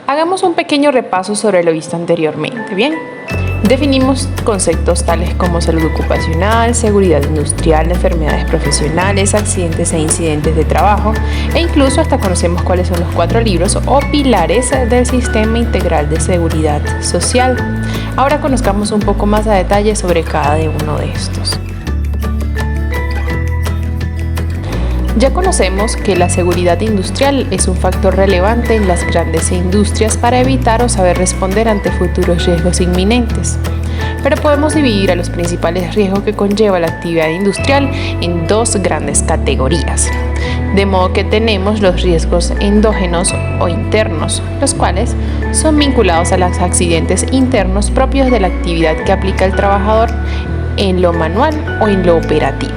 Hagamos un pequeño repaso sobre lo visto anteriormente, ¿bien? Definimos conceptos tales como salud ocupacional, seguridad industrial, enfermedades profesionales, accidentes e incidentes de trabajo, e incluso hasta conocemos cuáles son los 4 libros o pilares del Sistema Integral de Seguridad Social. Ahora conozcamos un poco más a detalle sobre cada uno de estos. Ya conocemos que la seguridad industrial es un factor relevante en las grandes industrias para evitar o saber responder ante futuros riesgos inminentes. Pero podemos dividir a los principales riesgos que conlleva la actividad industrial en 2 grandes categorías. De modo que tenemos los riesgos endógenos o internos, los cuales son vinculados a los accidentes internos propios de la actividad que aplica el trabajador en lo manual o en lo operativo.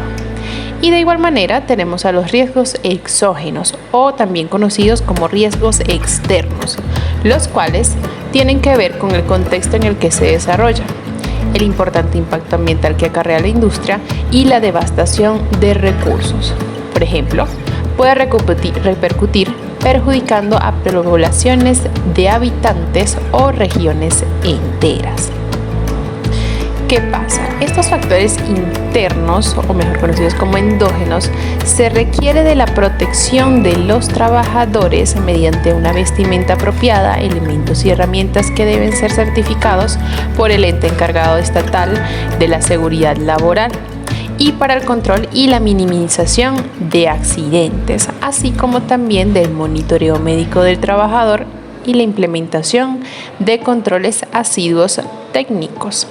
Y de igual manera tenemos a los riesgos exógenos o también conocidos como riesgos externos, los cuales tienen que ver con el contexto en el que se desarrolla, el importante impacto ambiental que acarrea la industria y la devastación de recursos. Por ejemplo, puede repercutir perjudicando a poblaciones de habitantes o regiones enteras. ¿Qué pasa? Estos factores internos, o mejor conocidos como endógenos, se requiere de la protección de los trabajadores mediante una vestimenta apropiada, elementos y herramientas que deben ser certificados por el ente encargado estatal de la seguridad laboral y para el control y la minimización de accidentes, así como también del monitoreo médico del trabajador y la implementación de controles asiduos técnicos.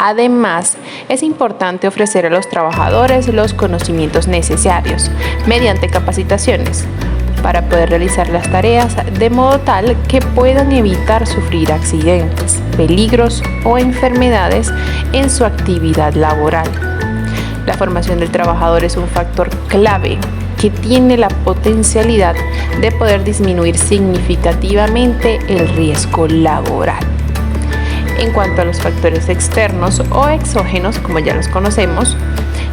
Además, es importante ofrecer a los trabajadores los conocimientos necesarios mediante capacitaciones para poder realizar las tareas de modo tal que puedan evitar sufrir accidentes, peligros o enfermedades en su actividad laboral. La formación del trabajador es un factor clave que tiene la potencialidad de poder disminuir significativamente el riesgo laboral. En cuanto a los factores externos o exógenos, como ya los conocemos,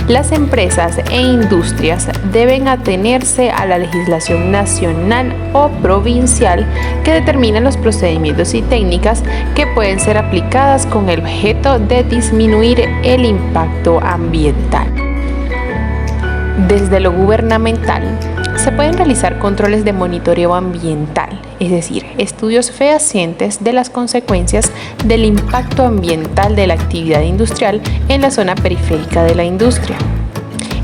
las empresas e industrias deben atenerse a la legislación nacional o provincial que determina los procedimientos y técnicas que pueden ser aplicadas con el objeto de disminuir el impacto ambiental. Desde lo gubernamental, se pueden realizar controles de monitoreo ambiental, es decir, estudios fehacientes de las consecuencias del impacto ambiental de la actividad industrial en la zona periférica de la industria.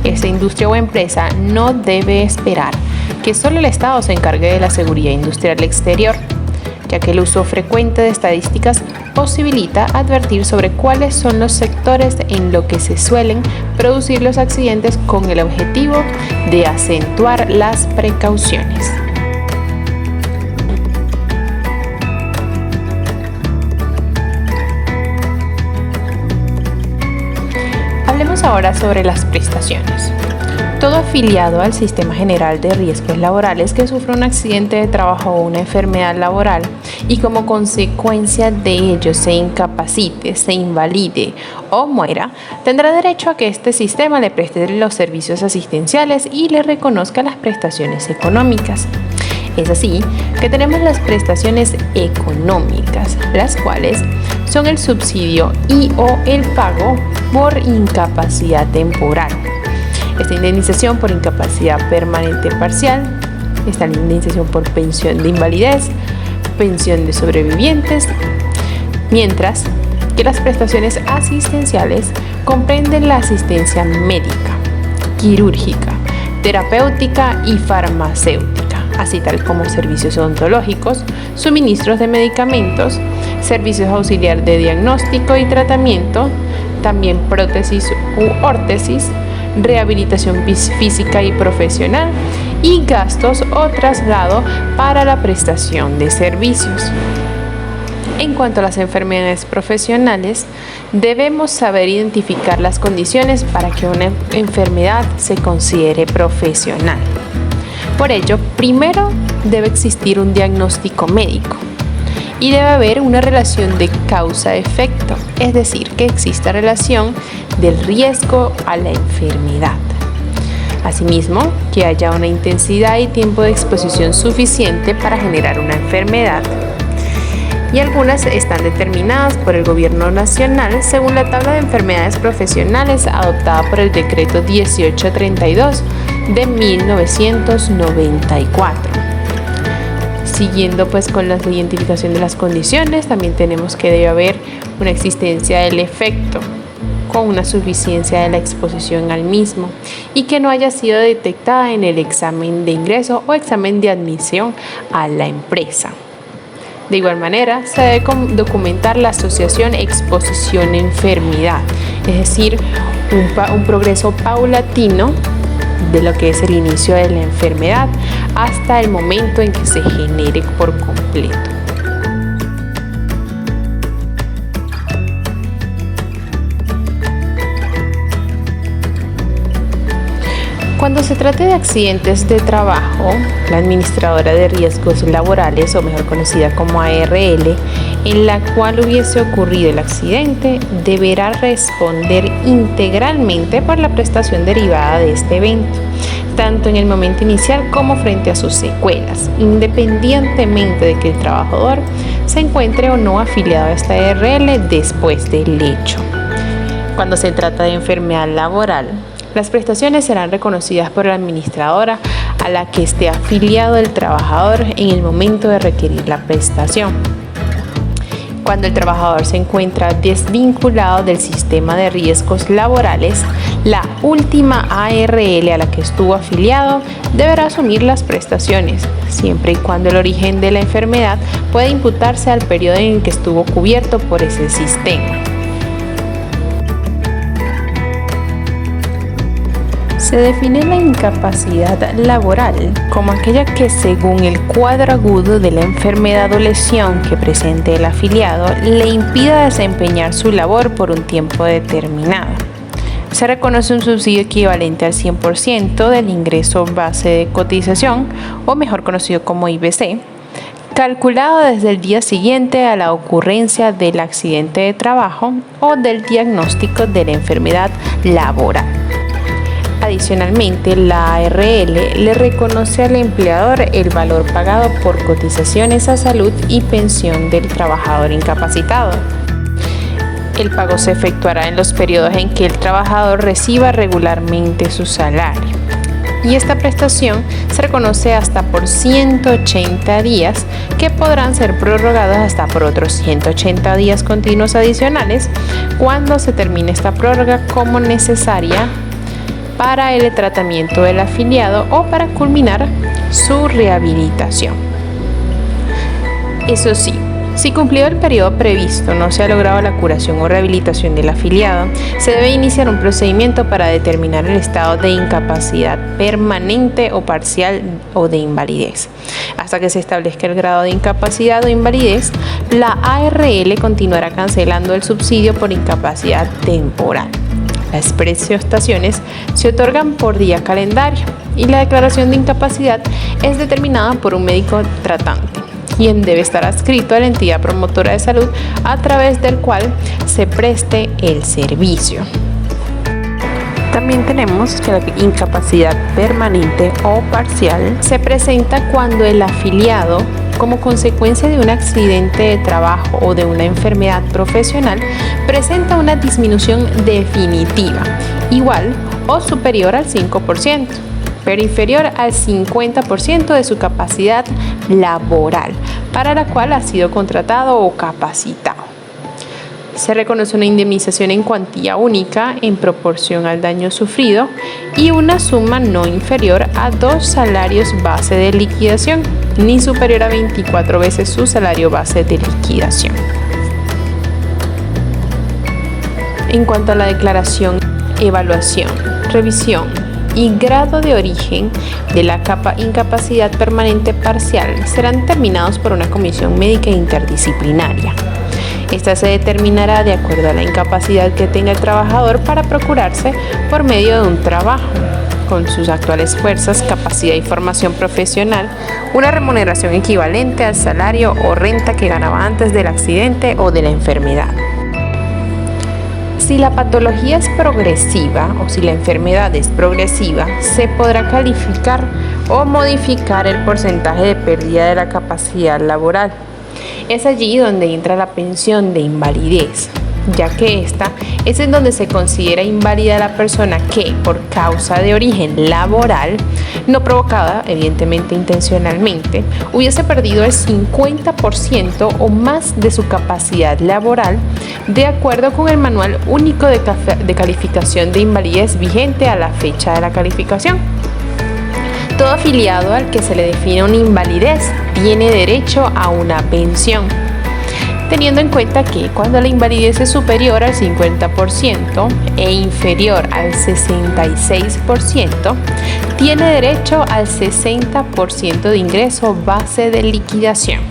Esta industria o empresa no debe esperar que solo el Estado se encargue de la seguridad industrial exterior, ya que el uso frecuente de estadísticas posibilita advertir sobre cuáles son los sectores en los que se suelen producir los accidentes con el objetivo de acentuar las precauciones. Hablemos ahora sobre las prestaciones. Todo afiliado al Sistema General de Riesgos Laborales que sufra un accidente de trabajo o una enfermedad laboral y como consecuencia de ello se incapacite, se invalide o muera, tendrá derecho a que este sistema le preste los servicios asistenciales y le reconozca las prestaciones económicas. Es así que tenemos las prestaciones económicas, las cuales son el subsidio y/o el pago por incapacidad temporal. Esta indemnización por incapacidad permanente parcial, esta indemnización por pensión de invalidez, pensión de sobrevivientes, mientras que las prestaciones asistenciales comprenden la asistencia médica, quirúrgica, terapéutica y farmacéutica, así tal como servicios odontológicos, suministros de medicamentos, servicios auxiliar de diagnóstico y tratamiento, también prótesis u órtesis, rehabilitación física y profesional y gastos o traslado para la prestación de servicios. En cuanto a las enfermedades profesionales, debemos saber identificar las condiciones para que una enfermedad se considere profesional. Por ello, primero debe existir un diagnóstico médico y debe haber una relación de causa-efecto, es decir, que exista relación del riesgo a la enfermedad. Asimismo, que haya una intensidad y tiempo de exposición suficiente para generar una enfermedad. y algunas están determinadas por el Gobierno Nacional según la tabla de enfermedades profesionales adoptada por el Decreto 1832 de 1994. Siguiendo pues con la identificación de las condiciones, también tenemos que debe haber una existencia del efecto con una suficiencia de la exposición al mismo y que no haya sido detectada en el examen de ingreso o examen de admisión a la empresa. De igual manera, se debe documentar la asociación exposición-enfermedad, es decir, un progreso paulatino de lo que es el inicio de la enfermedad hasta el momento en que se genere por completo. Cuando se trate de accidentes de trabajo, la administradora de riesgos laborales, o mejor conocida como ARL, en la cual hubiese ocurrido el accidente, deberá responder integralmente por la prestación derivada de este evento, tanto en el momento inicial como frente a sus secuelas, independientemente de que el trabajador se encuentre o no afiliado a esta ARL después del hecho. Cuando se trata de enfermedad laboral, las prestaciones serán reconocidas por la administradora a la que esté afiliado el trabajador en el momento de requerir la prestación. Cuando el trabajador se encuentra desvinculado del sistema de riesgos laborales, la última ARL a la que estuvo afiliado deberá asumir las prestaciones, siempre y cuando el origen de la enfermedad pueda imputarse al periodo en el que estuvo cubierto por ese sistema. Se define la incapacidad laboral como aquella que, según el cuadro agudo de la enfermedad o lesión que presente el afiliado, le impida desempeñar su labor por un tiempo determinado. Se reconoce un subsidio equivalente al 100% del ingreso base de cotización, o mejor conocido como IBC, calculado desde el día siguiente a la ocurrencia del accidente de trabajo o del diagnóstico de la enfermedad laboral. Adicionalmente, la ARL le reconoce al empleador el valor pagado por cotizaciones a salud y pensión del trabajador incapacitado. El pago se efectuará en los periodos en que el trabajador reciba regularmente su salario. Y esta prestación se reconoce hasta por 180 días, que podrán ser prorrogados hasta por otros 180 días continuos adicionales cuando se termine esta prórroga como necesaria para el tratamiento del afiliado o para culminar su rehabilitación. Eso sí, si cumplido el periodo previsto no se ha logrado la curación o rehabilitación del afiliado, se debe iniciar un procedimiento para determinar el estado de incapacidad permanente o parcial o de invalidez. Hasta que se establezca el grado de incapacidad o invalidez, la ARL continuará cancelando el subsidio por incapacidad temporal. Las prestaciones se otorgan por día calendario y la declaración de incapacidad es determinada por un médico tratante, quien debe estar adscrito a la entidad promotora de salud a través del cual se preste el servicio. También tenemos que la incapacidad permanente o parcial se presenta cuando el afiliado, como consecuencia de un accidente de trabajo o de una enfermedad profesional, presenta una disminución definitiva, igual o superior al 5%, pero inferior al 50% de su capacidad laboral, para la cual ha sido contratado o capacitado. Se reconoce una indemnización en cuantía única en proporción al daño sufrido y una suma no inferior a 2 salarios base de liquidación, ni superior a 24 veces su salario base de liquidación. En cuanto a la declaración, evaluación, revisión y grado de origen de la incapacidad permanente parcial, serán determinados por una comisión médica interdisciplinaria. Esta se determinará de acuerdo a la incapacidad que tenga el trabajador para procurarse por medio de un trabajo, con sus actuales fuerzas, capacidad y formación profesional, una remuneración equivalente al salario o renta que ganaba antes del accidente o de la enfermedad. Si la patología es progresiva o si la enfermedad es progresiva, se podrá calificar o modificar el porcentaje de pérdida de la capacidad laboral. Es allí donde entra la pensión de invalidez, ya que esta es en donde se considera inválida la persona que, por causa de origen laboral, no provocada, evidentemente intencionalmente, hubiese perdido el 50% o más de su capacidad laboral, de acuerdo con el Manual Único de Calificación de Invalidez vigente a la fecha de la calificación. Todo afiliado al que se le define una invalidez tiene derecho a una pensión, teniendo en cuenta que cuando la invalidez es superior al 50% e inferior al 66%, tiene derecho al 60% de ingreso base de liquidación.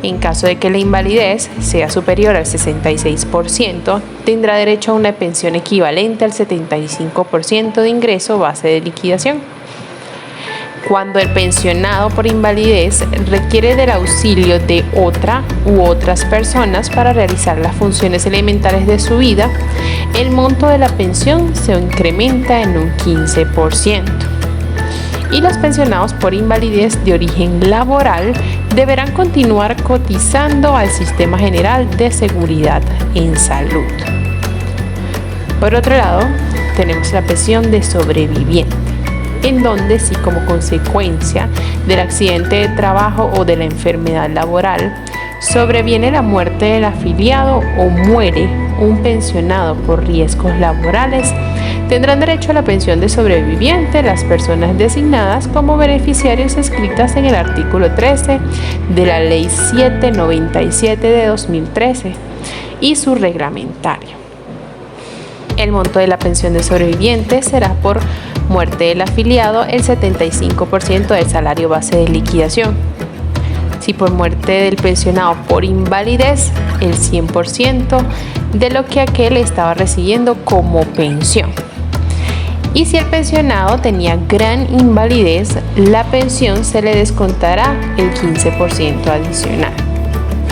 En caso de que la invalidez sea superior al 66%, tendrá derecho a una pensión equivalente al 75% de ingreso base de liquidación. Cuando el pensionado por invalidez requiere del auxilio de otra u otras personas para realizar las funciones elementales de su vida, el monto de la pensión se incrementa en un 15%. Y los pensionados por invalidez de origen laboral deberán continuar cotizando al Sistema General de Seguridad en Salud. Por otro lado, tenemos la pensión de sobreviviente, en donde si como consecuencia del accidente de trabajo o de la enfermedad laboral sobreviene la muerte del afiliado o muere un pensionado por riesgos laborales, tendrán derecho a la pensión de sobreviviente las personas designadas como beneficiarios escritas en el artículo 13 de la Ley 797 de 2013 y su reglamentario. El monto de la pensión de sobreviviente será por muerte del afiliado el 75% del salario base de liquidación. Si por muerte del pensionado por invalidez, el 100% de lo que aquel estaba recibiendo como pensión. Y si el pensionado tenía gran invalidez, la pensión se le descontará el 15% adicional.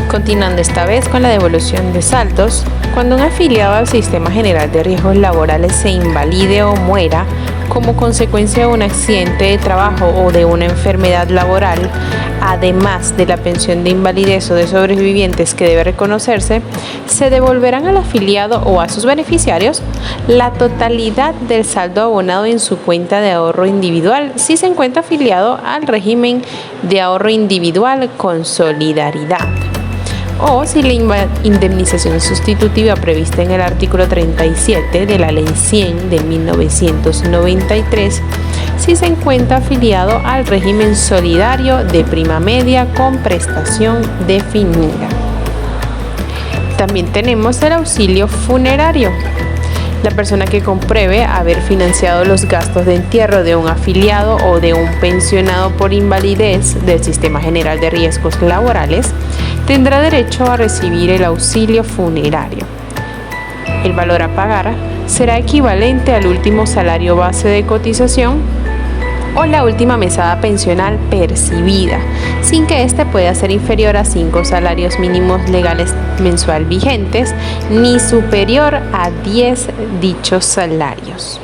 Continuando esta vez con la devolución de saldos, cuando un afiliado al Sistema General de Riesgos Laborales se invalide o muera como consecuencia de un accidente de trabajo o de una enfermedad laboral, además de la pensión de invalidez o de sobrevivientes que debe reconocerse, se devolverán al afiliado o a sus beneficiarios la totalidad del saldo abonado en su cuenta de ahorro individual si se encuentra afiliado al régimen de ahorro individual con solidaridad, o si la indemnización sustitutiva prevista en el artículo 37 de la Ley 100 de 1993, si se encuentra afiliado al régimen solidario de prima media con prestación definida. También tenemos el auxilio funerario. La persona que compruebe haber financiado los gastos de entierro de un afiliado o de un pensionado por invalidez del Sistema General de Riesgos Laborales tendrá derecho a recibir el auxilio funerario. El valor a pagar será equivalente al último salario base de cotización o la última mesada pensional percibida, sin que éste pueda ser inferior a 5 salarios mínimos legales mensual vigentes, ni superior a 10 dichos salarios.